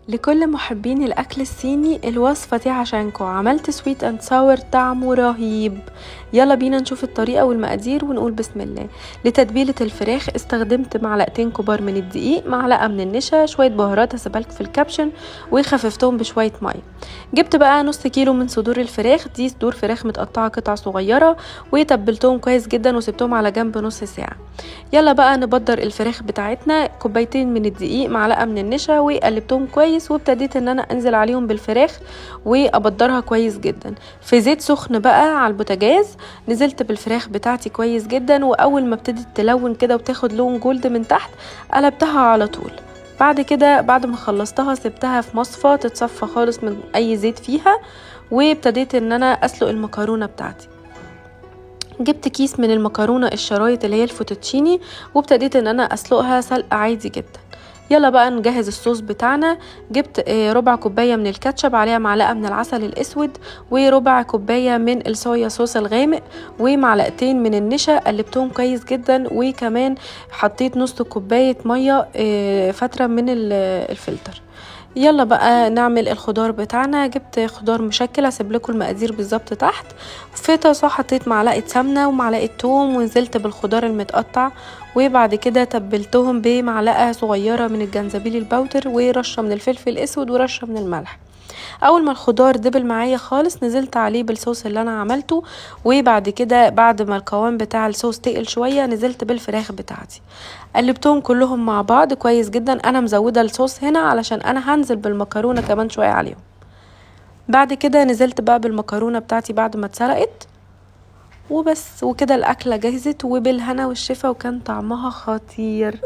لكل محبين الأكل الصيني الوصفة دي عشانكم. عملت سويت اند ساور طعمه رهيب. يلا بينا نشوف الطريقة والمقادير ونقول بسم الله. لتتبيلة الفراخ استخدمت معلقتين كبار من الدقيق، معلقة من النشا، شوية بهارات هسيبهالك في الكابشن وخففتهم بشوية مية. جبت بقى نص كيلو من صدور الفراخ، دي صدور فراخ متقطعة قطع صغيرة، وتبلتهم كويس جدا وسبتهم على جنب نص ساعة. يلا بقى نبدر الفراخ بتاعتنا، كوبايتين من الدقيق، معلقة من النشا، وقلبتهم كويس وابتديت ان انا انزل عليهم بالفراخ وابدرها كويس جدا في زيت سخن بقى على البوتاجاز. نزلت بالفراخ بتاعتي كويس جدا، واول ما ابتدت تلون كده وتاخد لون جولد من تحت قلبتها على طول. بعد كده بعد ما خلصتها سبتها في مصفى تتصفى خالص من اي زيت فيها، وابتديت ان انا اسلق المكرونة بتاعتي. جبت كيس من المكرونة الشرايط اللي هي الفوتوتشيني، وابتديت ان انا اسلقها سلق عادي جدا. يلا بقى نجهز الصوص بتاعنا. جبت ربع كوباية من الكاتشب، عليها معلقة من العسل الاسود، وربع كوباية من الصويا صوص الغامق، ومعلقتين من النشا. قلبتهم كويس جدا، وكمان حطيت نص كوباية مية فترة من الفلتر. يلا بقى نعمل الخضار بتاعنا. جبت خضار مشكل، هسيب لكم المقادير بالظبط تحت. في طاسه حطيت معلقه سمنه ومعلقه توم، ونزلت بالخضار المتقطع، وبعد كده تبلتهم بمعلقه صغيره من الجنزبيل البودر، ورشه من الفلفل الاسود، ورشه من الملح. اول ما الخضار دبل معايا خالص نزلت عليه بالصوص اللي انا عملته، وبعد كده بعد ما القوام بتاع الصوص تقل شويه نزلت بالفراخ بتاعتي. قلبتهم كلهم مع بعض كويس جدا. انا مزوده الصوص هنا علشان انا هنزل بالمكرونه كمان شويه عليهم. بعد كده نزلت بقى بالمكرونه بتاعتي بعد ما اتسلقت وبس، وكده الاكله جهزت وبالهنا والشفا، وكان طعمها خطير.